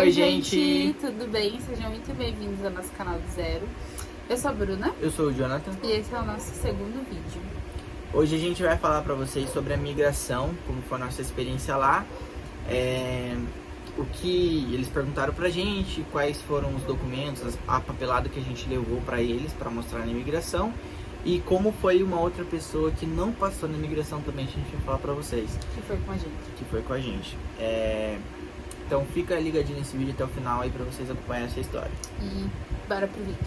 Oi, gente! Tudo bem? Sejam muito bem-vindos ao nosso canal do Zero. Eu sou a Bruna. Eu sou o Jonathan. E esse é o nosso segundo vídeo. Hoje a gente vai falar pra vocês sobre a migração, como foi a nossa experiência lá, o que eles perguntaram pra gente, quais foram os documentos, a papelada que a gente levou pra eles pra mostrar na imigração e como foi uma outra pessoa que não passou na imigração também, a gente vai falar pra vocês. Que foi com a gente. Que foi com a gente. Então fica ligadinho nesse vídeo até o final aí pra vocês acompanharem essa história. E bora pro vídeo.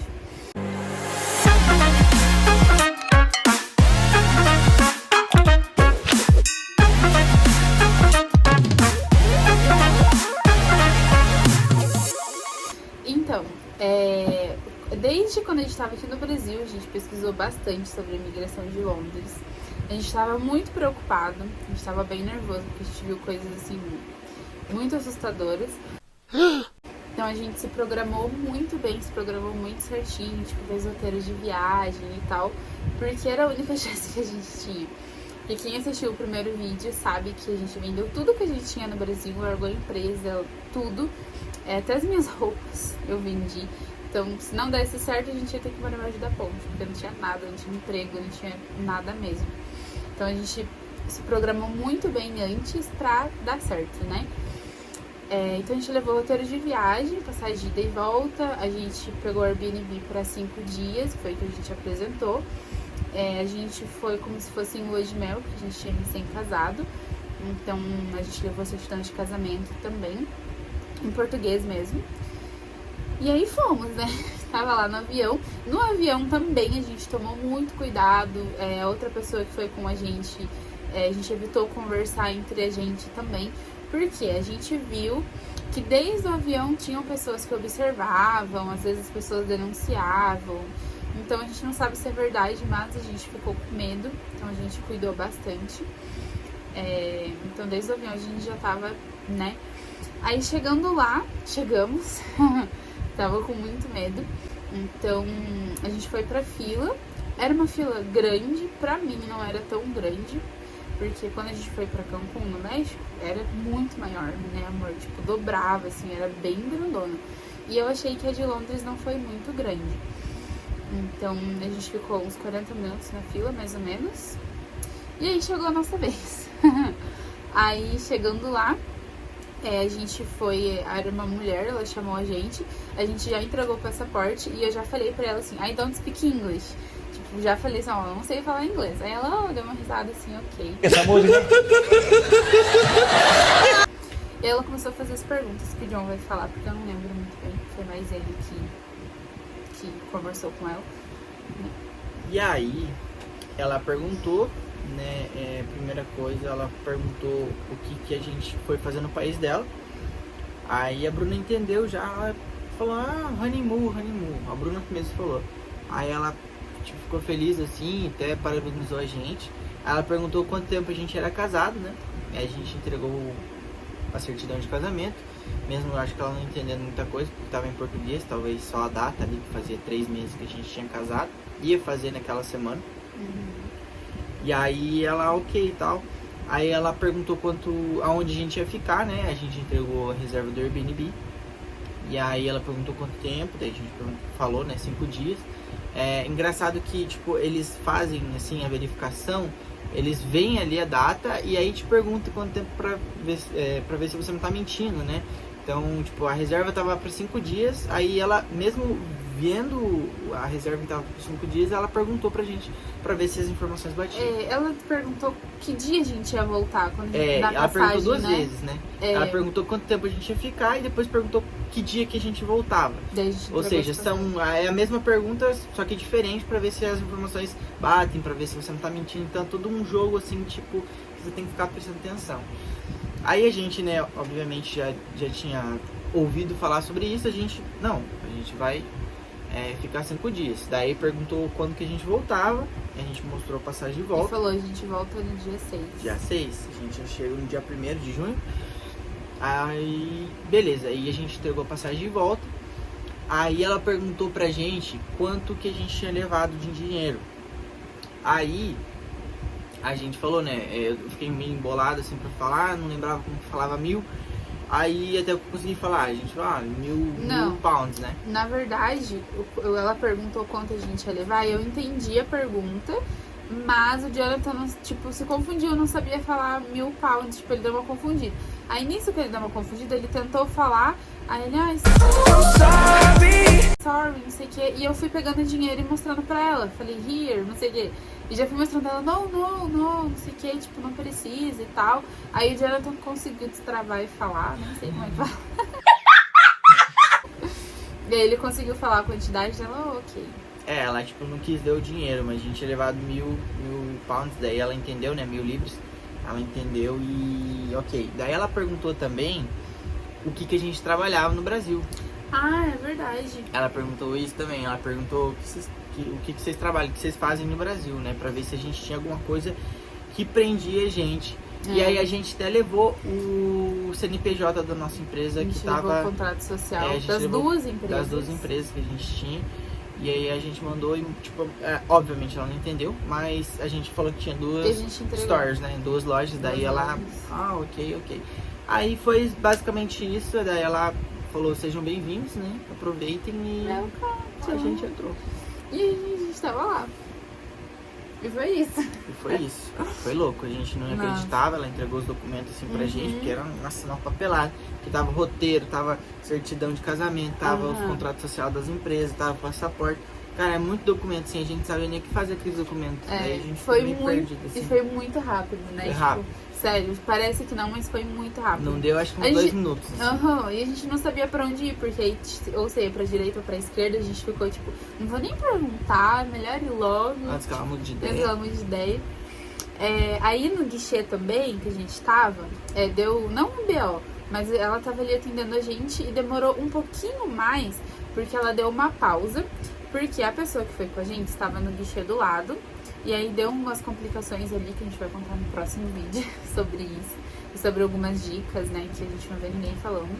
Então, desde quando a gente estava aqui no Brasil, a gente pesquisou bastante sobre a imigração de Londres. A gente estava muito preocupado, a gente estava bem nervoso, porque a gente viu coisas assim muito assustadoras. Então a gente se programou muito bem, se programou muito certinho, tipo, fez roteiros de viagem e tal, porque era a única chance que a gente tinha. E quem assistiu o primeiro vídeo sabe que a gente vendeu tudo que a gente tinha no Brasil, largou a empresa, tudo. Até as minhas roupas eu vendi. Então, se não desse certo, a gente ia ter que morar embaixo da ponte, porque não tinha nada, não tinha emprego, não tinha nada mesmo. Então a gente se programou muito bem antes pra dar certo, né? Então a gente levou roteiro de viagem, passagem de ida e volta, a gente pegou o Airbnb para 5 dias, foi o que a gente apresentou. A gente foi como se fosse em lua de mel, porque a gente tinha recém-casado. Então a gente levou certidão de casamento também, em português mesmo. E aí fomos, né? Tava lá no avião. No avião também a gente tomou muito cuidado. A outra pessoa que foi com a gente evitou conversar entre a gente também. Porque a gente viu que desde o avião tinham pessoas que observavam, às vezes as pessoas denunciavam. Então a gente não sabe se é verdade, mas a gente ficou com medo. Então a gente cuidou bastante. Então desde o avião a gente já tava, né? Aí chegando lá, chegamos, tava com muito medo. Então a gente foi pra fila. Era uma fila grande, pra mim não era tão grande. Porque quando a gente foi pra Cancún, no México, era muito maior, né, amor? Tipo, dobrava, assim, era bem grandona. E eu achei que a de Londres não foi muito grande. Então, a gente ficou uns 40 minutos na fila, mais ou menos. E aí chegou a nossa vez. Aí, chegando lá, a gente foi... Era uma mulher, ela chamou a gente já entregou o passaporte e eu já falei pra ela assim, I don't speak English. Já falei assim, ó, eu não sei falar inglês. Aí ela deu uma risada assim, ok. Essa música. E ela começou a fazer as perguntas que o John vai falar, porque eu não lembro muito bem. Foi mais ele que conversou com ela. E aí, ela perguntou, né, primeira coisa, ela perguntou o que a gente foi fazer no país dela. Aí a Bruna entendeu já, ela falou, honeymoon. A Bruna mesmo falou. Aí ela ficou feliz assim, até parabenizou a gente. Aí ela perguntou quanto tempo a gente era casado, né? Aí a gente entregou a certidão de casamento. Mesmo eu acho que ela não entendendo muita coisa, porque estava em português, talvez só a data ali, que fazia 3 meses que a gente tinha casado. Ia fazer naquela semana. E aí ela, ok e tal. Aí ela perguntou aonde a gente ia ficar, né? A gente entregou a reserva do Airbnb. E aí ela perguntou quanto tempo, daí a gente falou, né? 5 dias. Engraçado que, tipo, eles fazem, assim, a verificação, eles veem ali a data e aí te perguntam quanto tempo pra ver se você não tá mentindo, né? Então, tipo, a reserva tava para 5 dias, aí ela, mesmo vendo a reserva que tava por 5 dias, ela perguntou pra gente, pra ver se as informações batiam. Ela perguntou que dia a gente ia voltar, quando ela perguntou 2 vezes, né? Ela perguntou quanto tempo a gente ia ficar e depois perguntou que dia que a gente voltava. Ou seja, é a mesma pergunta, só que diferente, pra ver se as informações batem, pra ver se você não tá mentindo. Então, é todo um jogo, assim, tipo, você tem que ficar prestando atenção. Aí a gente, né, obviamente já tinha ouvido falar sobre isso, a gente vai ficar 5 dias. Daí perguntou quando que a gente voltava, a gente mostrou a passagem de volta. E falou, a gente volta no dia 6. Dia 6, a gente já chegou no dia 1º de junho. Aí, beleza, aí a gente entregou a passagem de volta. Aí ela perguntou pra gente quanto que a gente tinha levado de dinheiro. Aí a gente falou, né, eu fiquei meio embolado assim pra falar, não lembrava como falava 1000. Aí até eu consegui falar, a gente falou, mil pounds, né? Na verdade, ela perguntou quanto a gente ia levar e eu entendi a pergunta, mas o Jonathan, tipo, se confundiu, não sabia falar 1000 pounds, tipo, ele deu uma confundida. Aí nisso que ele deu uma confundida, ele tentou falar, aí ele, sorry, não sei o que, e eu fui pegando dinheiro e mostrando pra ela, falei, here, não sei o que, e já fui mostrando ela, não sei o que, tipo, não precisa e tal. Aí o Jonathan conseguiu destravar e falar, não sei como é que fala. E aí ele conseguiu falar a quantidade dela, ok. Ela, tipo, não quis dar o dinheiro, mas a gente tinha levado 1000 pounds, daí ela entendeu, né, 1000 libras, ela entendeu e ok. Daí ela perguntou também o que a gente trabalhava no Brasil. Ah, é verdade. Ela perguntou isso também, ela perguntou o que vocês trabalham, o que vocês fazem no Brasil, né, pra ver se a gente tinha alguma coisa que prendia a gente. E aí a gente até levou o CNPJ da nossa empresa, que tava... levou o contrato social das duas empresas. Das duas empresas que a gente tinha. E aí a gente mandou e, tipo, obviamente ela não entendeu, mas a gente falou que tinha duas stores, né? Duas lojas, daí ela... ok. Aí foi basicamente isso, daí ela falou, sejam bem-vindos, né? Aproveitem e a gente entrou. E a gente tava lá. E foi isso. Foi louco, a gente não acreditava, ela entregou os documentos assim pra gente, porque era um sinal papelado, que tava roteiro, tava certidão de casamento, tava os contratos sociais das empresas, tava passaporte. Cara, é muito documento, assim, a gente sabia nem o que fazer aqueles documentos. Aí a gente foi meio muito perdido, assim. E foi muito rápido, né? Foi rápido. Sério, parece que não, mas foi muito rápido. Não deu, acho que uns 2 minutos. Assim. E a gente não sabia pra onde ir, porque aí, ou seja, pra direita ou pra esquerda, a gente ficou tipo, não vou nem perguntar, melhor ir logo. Antes que ela mude de ideia. Aí no guichê também, que a gente tava, deu, não um BO, mas ela tava ali atendendo a gente e demorou um pouquinho mais, porque ela deu uma pausa, porque a pessoa que foi com a gente estava no guichê do lado. E aí deu umas complicações ali que a gente vai contar no próximo vídeo sobre isso. E sobre algumas dicas, né, que a gente não vê ninguém falando.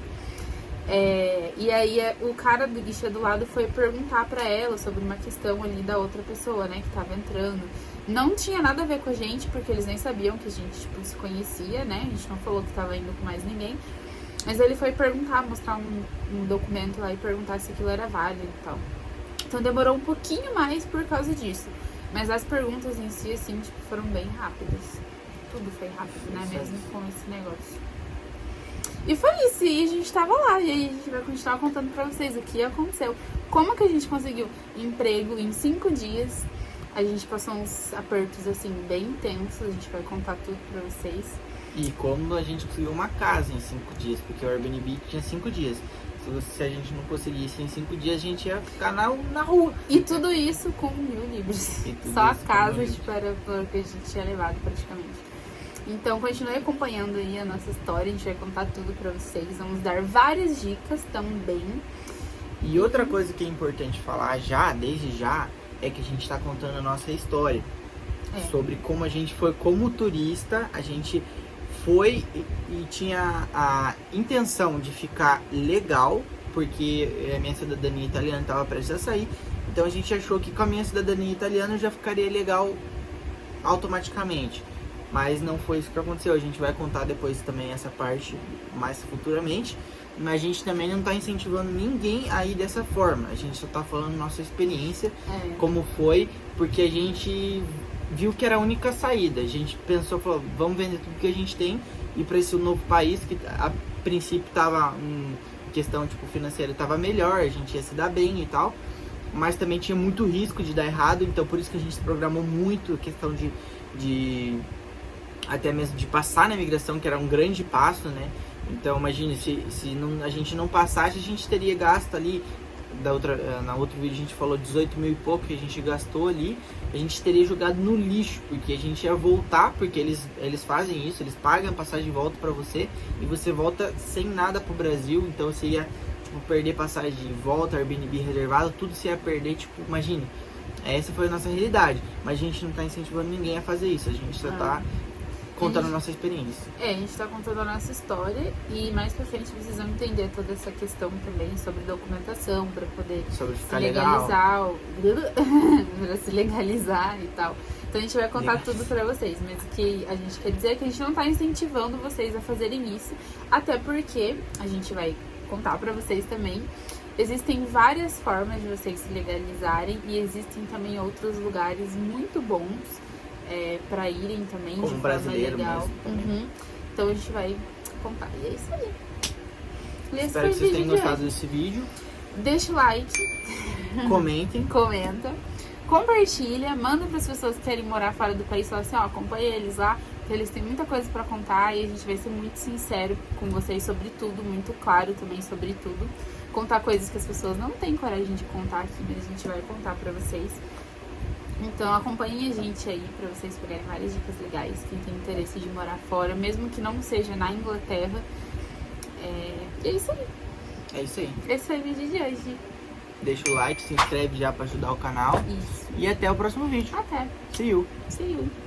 E aí o cara do guichê do lado foi perguntar pra ela sobre uma questão ali da outra pessoa, né, que tava entrando. Não tinha nada a ver com a gente, porque eles nem sabiam que a gente, tipo, se conhecia, né? A gente não falou que tava indo com mais ninguém. Mas ele foi perguntar, mostrar um documento lá e perguntar se aquilo era válido e tal. Então demorou um pouquinho mais por causa disso. Mas as perguntas em si, assim, tipo, foram bem rápidas. Tudo foi rápido, né? Mesmo com esse negócio. E foi isso, e a gente tava lá. E aí a gente vai continuar contando pra vocês o que aconteceu. Como que a gente conseguiu emprego em 5 dias. A gente passou uns apertos, assim, bem intensos. A gente vai contar tudo pra vocês. E como a gente conseguiu uma casa em 5 dias, porque o Airbnb tinha 5 dias. Se a gente não conseguisse em 5 dias, a gente ia ficar na rua. E tudo isso com 1000 libras. Só a casa, tipo, era o que a gente tinha levado praticamente. Então, continue acompanhando aí a nossa história. A gente vai contar tudo pra vocês. Vamos dar várias dicas também. E outra coisa que é importante falar desde já, é que a gente tá contando a nossa história. Sobre como a gente foi como turista, a gente foi e tinha a intenção de ficar legal, porque a minha cidadania italiana estava prestes a sair, então a gente achou que com a minha cidadania italiana eu já ficaria legal automaticamente, mas não foi isso que aconteceu. A gente vai contar depois também essa parte mais futuramente, mas a gente também não está incentivando ninguém a ir dessa forma, a gente só está falando nossa experiência, como foi, porque a gente viu que era a única saída. A gente pensou, falou, vamos vender tudo que a gente tem e para esse novo país que a princípio tava em questão tipo financeira, tava melhor, a gente ia se dar bem e tal, mas também tinha muito risco de dar errado, então por isso que a gente programou muito a questão de até mesmo de passar na imigração, que era um grande passo, né? Então imagine, se não, a gente não passasse, a gente teria gasto ali, na outro vídeo a gente falou 18 mil e pouco que a gente gastou ali, a gente teria jogado no lixo, porque a gente ia voltar, porque eles fazem isso, eles pagam a passagem de volta pra você, e você volta sem nada pro Brasil, então você ia, tipo, perder passagem de volta, Airbnb reservado, tudo você ia perder, tipo, imagine, essa foi a nossa realidade, mas a gente não tá incentivando ninguém a fazer isso, a gente só tá contando a nossa experiência. A gente tá contando a nossa história e mais pra frente vocês vão entender toda essa questão também sobre documentação, pra poder Sobre se ficar legal. legalizar, pra se legalizar e tal. Então a gente vai contar tudo pra vocês, mas o que a gente quer dizer é que a gente não tá incentivando vocês a fazerem isso, até porque a gente vai contar pra vocês também. Existem várias formas de vocês se legalizarem e existem também outros lugares muito bons pra irem também Como de forma brasileiro legal. mesmo também. Então a gente vai contar. E é isso aí. E esse Espero foi que o vocês vídeo tenham de gostado hoje. desse vídeo. Deixa o like, Comentem. comenta, compartilha, manda para as pessoas que querem morar fora do país, fala assim, ó, acompanha eles lá, porque eles têm muita coisa para contar e a gente vai ser muito sincero com vocês sobre tudo, muito claro também sobre tudo. Contar coisas que as pessoas não têm coragem de contar aqui, mas a gente vai contar para vocês. Então acompanhem a gente aí para vocês pegarem várias dicas legais, quem tem interesse de morar fora, mesmo que não seja na Inglaterra. E é isso aí. É isso aí. Esse foi o vídeo de hoje. Deixa o like, se inscreve já para ajudar o canal. Isso. E até o próximo vídeo. Até. See you. See you.